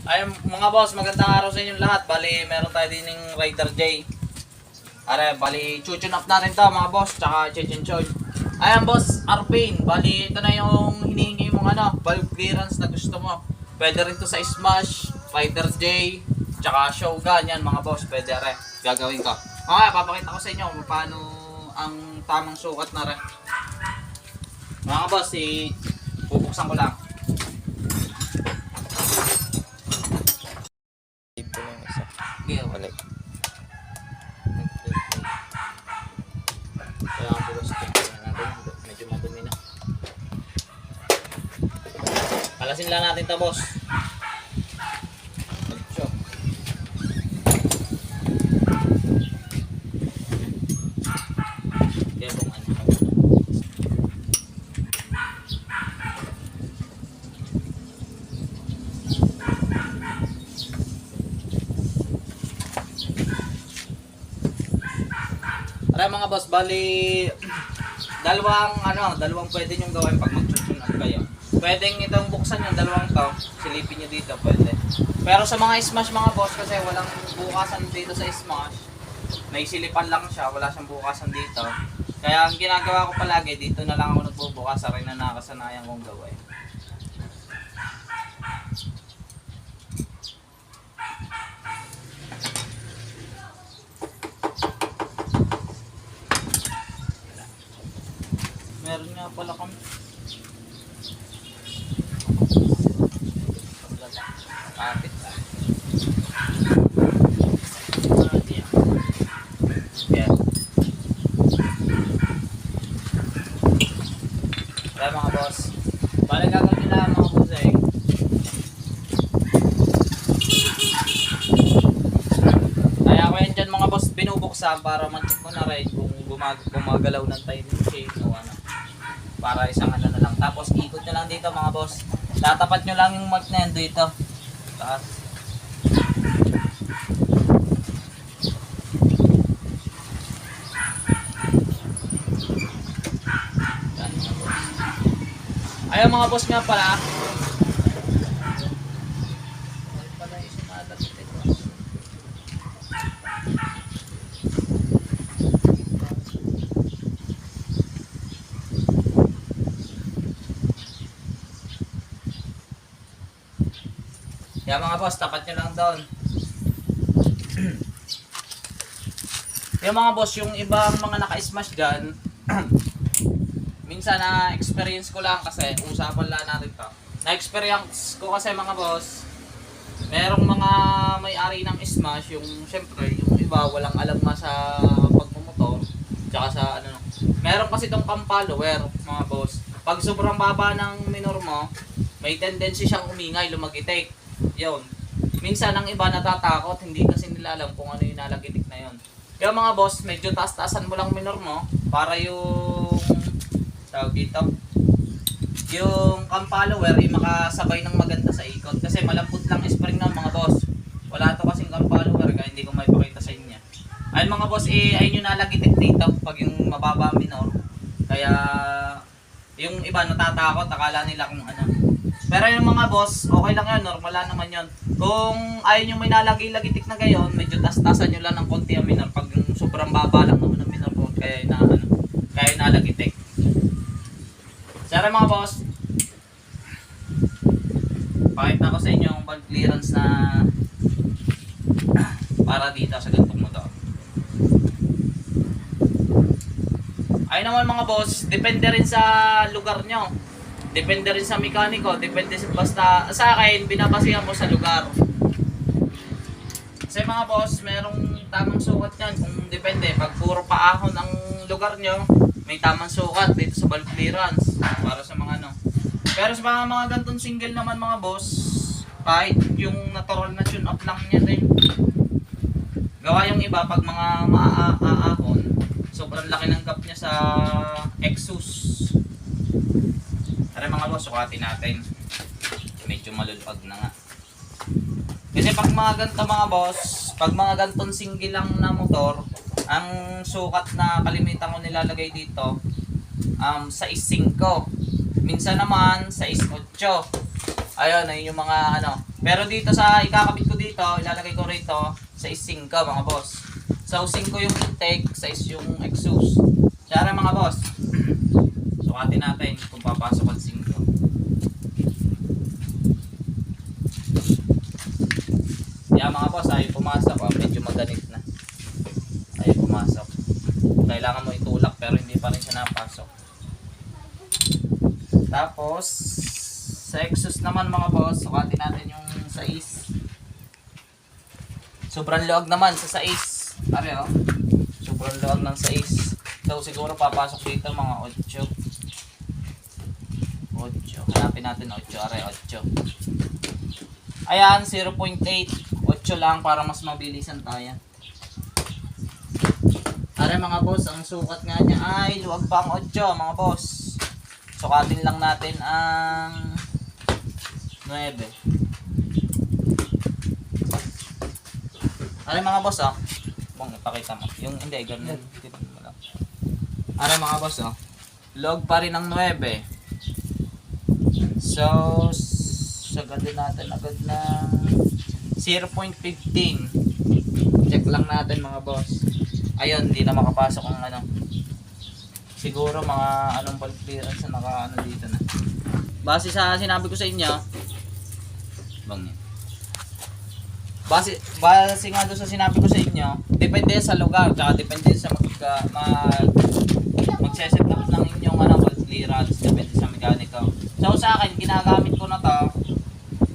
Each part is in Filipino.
Ay mga boss, magandang araw sa inyong lahat. Bali, meron tayo din ng Rider J. Are, bali, chuchun up natin to mga boss, tsaka chichinchoy. Ayan boss, Arpin. Bali, ito na yung hinihingi mong valve clearance na gusto mo. Pwede rin to sa Smash, Rider J, tsaka Shogun. Yan mga boss, pwede rin. Gagawin ko. Okay, papakita ko sa inyo kung paano ang tamang sukat na rin. Mga boss, bubuksan ko lang. Ito yung isa. Okay, Balik. Kaya ang bukas tingnan natin, medyo madumi na. Palasin lang natin ito boss. Sure. Kaya kung ano. Aray mga boss, bali dalawang pwede nyo gawin pag mag-tune up kayo. Pwedeng itong buksan yung dalawang to, silipin nyo dito, pwede. Pero sa mga Smash mga boss, kasi walang bukasan dito sa Smash, may silipan lang siya, wala siyang bukasan dito. Kaya ang ginagawa ko palagi, dito na lang ako nagbubukas, aray na nakasanayan kong gawin. Meron nga pala kami. Kapit ah. Yeah. Kaya mga boss, balik gagawin nila mga boss eh. Kaya ko yan dyan mga boss binubuksan para mag-check ko na rin kung gumagalaw ng timing chain o ano. Para isang ano na lang. Tapos ikot nyo lang dito mga boss. Tatapat nyo lang yung mark na yan dito. Taas. Yan, mga boss. Ayun mga boss nga pala. Ay pala yung sumalat ito. Yan mga boss, tapat nyo lang doon. Yung mga boss, yung ibang mga naka-smash dyan, minsan na-experience ko lang kasi, usapan lang natin to. Na-experience ko kasi mga boss, merong mga may-ari ng smash, yung syempre, yung iba walang alam nga sa pagmumotor, tsaka sa ano. Meron kasi itong cam follower, mga boss. Pag sobrang baba ng minor mo, may tendency siyang umingay, lumagitik. Yun. Minsan ang iba natatakot, hindi kasi nila alam kung ano yung nalagitik na yun. Kaya mga boss, medyo taas-taasan mo lang minor mo para yung tawag dito, yung cam follower ay makasabay ng maganda sa ikot. Kasi malambot lang spring ng mga boss. Wala to kasing cam follower kaya hindi ko may pakita sa inyo. Ayun mga boss, ayun yung nalagitik dito pag yung mababa minor. Kaya yung iba natatakot, akala nila kung ano. Pero yung mga boss, okay lang yan, normal lang naman yun. Kung ayaw nyo may nalagi-lagitik na gayon, medyo tas-tasan nyo lang ng konti ang minor. Pag yung sobrang baba lang naman ang minor ko, kaya nalagitik. Sorry mga boss, pakita ko sa inyo yung valve clearance na para dito sa gantong motor. Ayun naman mga boss, depende rin sa lugar nyo. Depende rin sa mekaniko, depende basta sa akin, binabasihan mo sa lugar. Kasi mga boss, merong tamang sukat yan kung depende. Pag puro paahon ang lugar nyo, may tamang sukat dito sa valve clearance para sa mga ano. Pero sa mga gantong single naman mga boss, kahit yung natural na tune up lang niya din. Gawa yung iba pag mga maaahon, sobrang laki ng gap niya sa exhaust. Tara mga boss, sukatin natin. Medyo malulpag na nga. Kasi pag mga ganito mga boss, pag mga gantong single lang na motor, ang sukat na kalimitan ko nilalagay dito, 6.5. Minsan naman 6.8. Ayun, ayun yung mga ano. Pero dito sa ikakabit ko dito, ilalagay ko rito sa 5 mga boss. So 5 yung intake, 6 yung exhaust. Tsara mga boss. Sukatin natin kung papasok ang 5. Yan mga boss, ay pumasok. Oh, medyo maganit na. Ay pumasok. Kailangan mo itulak pero hindi pa rin siya napasok. Tapos sa exhaust naman mga boss, sukatin natin yung 6. Sobrang luwag naman sa 6. Pare oh. Sobrang luwag ng 6. So siguro papasok dito mga 8. 8. Hanapin natin 8. Are 8. Ayan, 0.8. 8 lang para mas mabilisan tayo. Are mga boss, ang sukat nga niya ay luwag pa ang 8 mga boss. Sukatin lang natin ang 9. Are mga boss oh. Bong, ipakita mo. Yung hindi, ganun. Are mga boss oh. Log pa rin ang 9. So, sagadin natin agad na 0.15. Check lang natin mga boss. Ayun, hindi na makapasok ang ano. Siguro mga anong valve clearance na naka-ano dito na. Base sa sinabi ko sa inyo, bang yan. Base nga doon sa sinabi ko sa inyo, depende sa lugar, tsaka depende sa magse-set up ng inyong ano, valve clearance, depende sa mekaniko. So sa akin, ginagamit ko na to.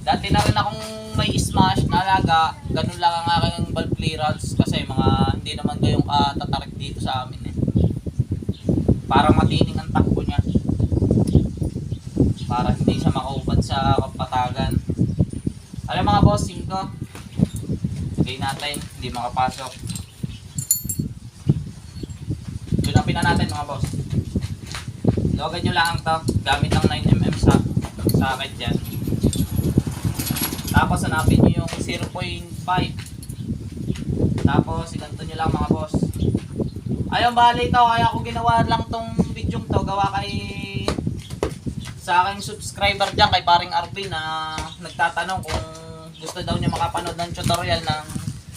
Dati na rin akong may smash na alaga, ganun lang ang aking valve clearance kasi mga hindi naman gayong tatarik dito sa amin eh. Para matining ang takbo niya. Para hindi siya makaubad sa kapatagan. Alam mga boss, 5. Lagay natin, hindi makapasok. Tunapin na natin mga boss. Logan nyo lang to. Gamit ang 9mm sa akin dyan. Tapos hanapin nyo yung 0.5. Tapos iganto nyo lang mga boss. Ayun, bali ito. Kaya ako ginawa lang tong video to. Gawa kay sa aking subscriber dyan, kay paring Arvin na nagtatanong kung gusto daw niya makapanood ng tutorial ng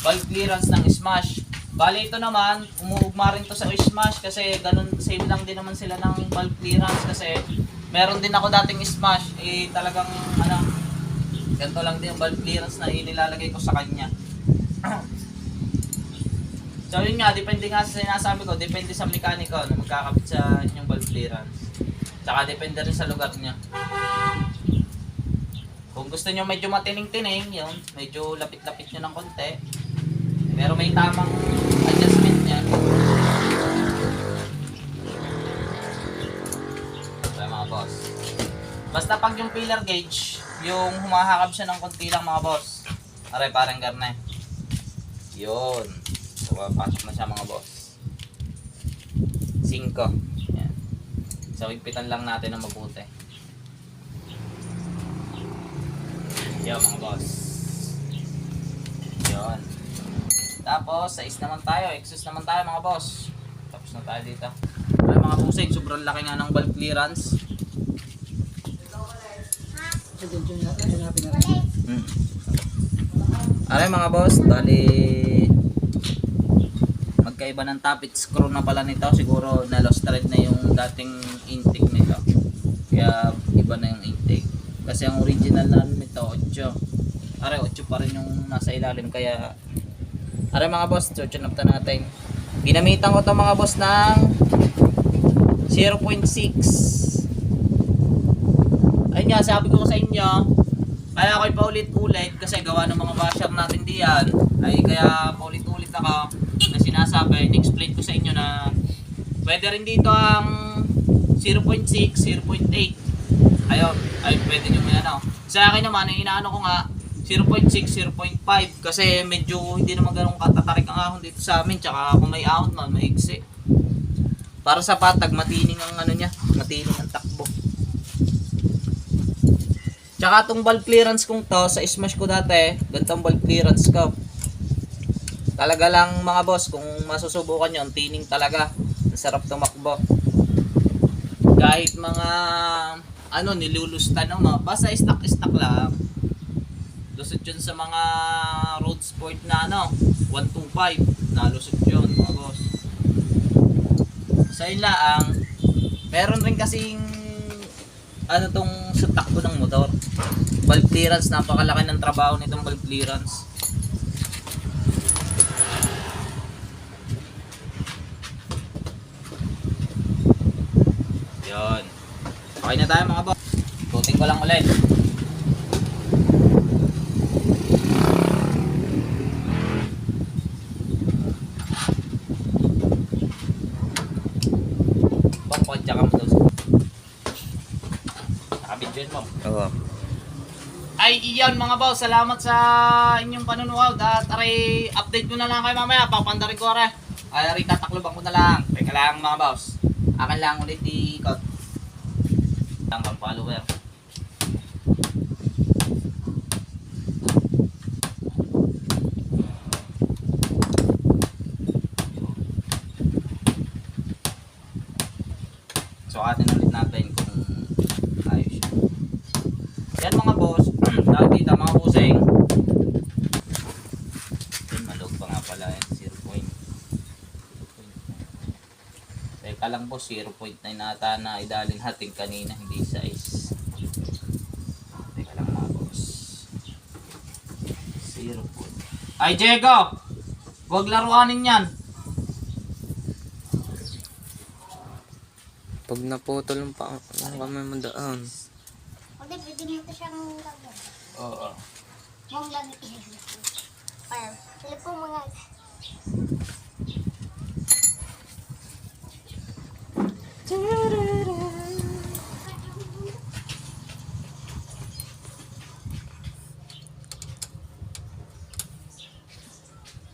valve clearance ng Smash. Bali ito naman, umuugma rin to sa Smash kasi ganun, same lang din naman sila ng valve clearance kasi meron din ako dating Smash. Talagang ano, ganito lang din yung valve clearance na inilalagay ko sa kanya. So yun nga, depende nga sa sinasabi ko, depende sa mekaniko na magkakabit sa inyong valve clearance. Tsaka depende rin sa lugar niya. Kung gusto nyo medyo matining-tining, yun, medyo lapit-lapit nyo ng konti. Pero may tamang adjustment niya. Okay mga boss. Basta pag yung pillar gauge, yung humahakab siya ng konti lang mga boss. Aray, parang garne. Yun. So, pasok na siya mga boss. 5. Yan. So, higpitan lang natin ng mabuti. Yan mga boss. Yun. Tapos, sa naman tayo. Exhaust naman tayo mga boss. Tapos na tayo dito. Ay mga busig, sobrang laki nga ng valve clearance. Alright mga boss, bali magkaiba ng tappet screw na pala nito. Siguro na lost thread na yung dating intake nito. Kaya iba na yung intake. Kasi ang original na nito 8. Aray 8 pa rin yung nasa ilalim. Kaya aray mga boss, tune up natin. Ginamitan ko to mga boss ng 0.6. Ayun nga, sabi ko sa inyo, kaya ako'y paulit-ulit kasi gawa ng mga basher natin diyan. Ay kaya paulit-ulit ako na sinasabi, in-explain ko sa inyo na pwede rin dito ang 0.6, 0.8. Ayun, ay pwede nyo may ano. Sa akin naman, ang inaano ko nga 0.6, 0.5 kasi medyo hindi naman ganun katatarik ang ahon dito sa amin. Tsaka kung may ahon man, maigsi. Para sa patag, matining ang ano niya, matining ang takbo. Tsaka itong valve clearance kong to, sa Smash ko dati, ganitong valve clearance ko. Talaga lang mga boss, kung masusubukan nyo, ang tining talaga. Ang sarap tumakbo. Kahit mga nilulustan naman. Basta stock lang. Lusot yun sa mga road sport na 125. Nalusot yun mga boss. Sa yun lang, meron rin kasing tong sa takbo ng motor. Valve clearance, napakalaki ng trabaho nitong valve clearance. Yun. Okay na tayo mga boss. Tuting ko lang ulit. Tsaka mo daw. Nakabidyoin mo. Oo. Ay, iyan mga boss. Salamat sa inyong panunood. At aray, update ko na lang kayo mamaya. Papandarin ko aray. Ay, aray, tatakloban ko na lang. Teka lang mga boss. Akin lang ulit ikot. Ang follower. So atin ulit natin kung ayos siya. Yan mga boss, tawag dito mga busing. Yan, malog pa nga pala yan, 0.9. Teka lang boss, 0.9 nata na idalin hating kanina, hindi size. Teka lang mga boss. 0. Ay Diego! Huwag laruanin yan! Pag naputol ang kami mo daan. Hindi, pwede mo ito siyang lagyan. Oo. Mong lagyan. Para, sila po mga...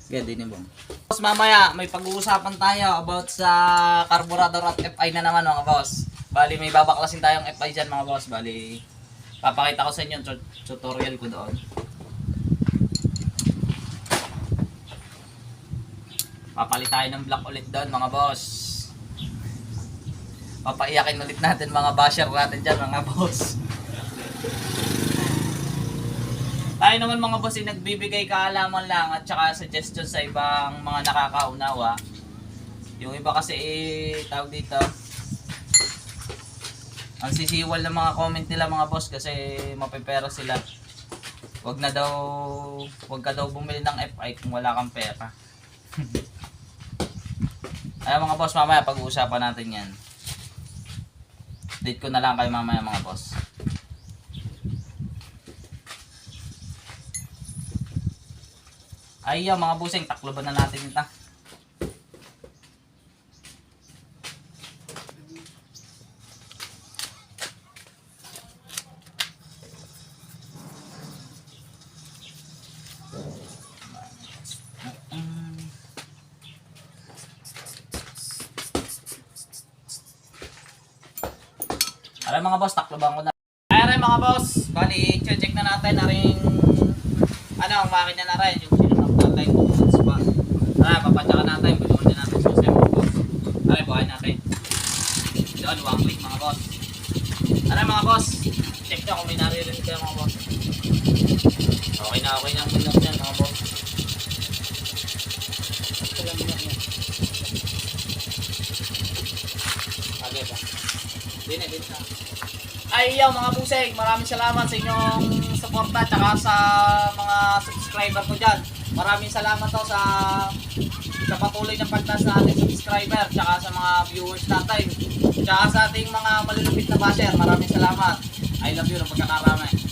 Sige, din bang. Boss, mamaya may pag-uusapan tayo about sa carburetor at FI na naman mga boss. Bali may babaklasin tayong FI dyan mga boss. Bali papakita ko sa inyo yung tutorial ko doon. Papalit tayo ng block ulit doon mga boss. Papaiyakin ulit natin mga basher natin dyan mga boss. Tayo naman mga boss nagbibigay kaalaman lang at saka suggestion sa ibang mga nakakaunawa. Yung iba kasi tawag dito, ang sisiwal ng mga comment nila mga boss kasi mapipera sila. Wag ka daw bumili ng FI kung wala kang pera. Ay mga boss, mamaya pag-uusapan natin yan. Date ko na lang kayo mamaya mga boss. Ay mga busing, takloban na natin ito. Aray mga boss, takloban ko na. Aray mga boss, bali check na natin na rin ang makina na rin, yung sinunok natin kung sa spot. Aray, papatsaka natin, binuon din natin sa mga boss. Aray, buhay natin. Doon, 1 click mga boss. Aray mga boss, check nyo kung may naririnig kayo mga boss. Okay na ang minok yan mga boss. Ito lang minok nyo. Okay ba? Din na. Ay mga buseng, maraming salamat sa inyong suporta tsaka sa mga subscriber ko dyan. Maraming salamat to sa patuloy na pagtaas sa ating subscriber tsaka sa mga viewers natin. Tsaka sa ating mga malulupit na basher, maraming salamat. I love you ng pagkakarami.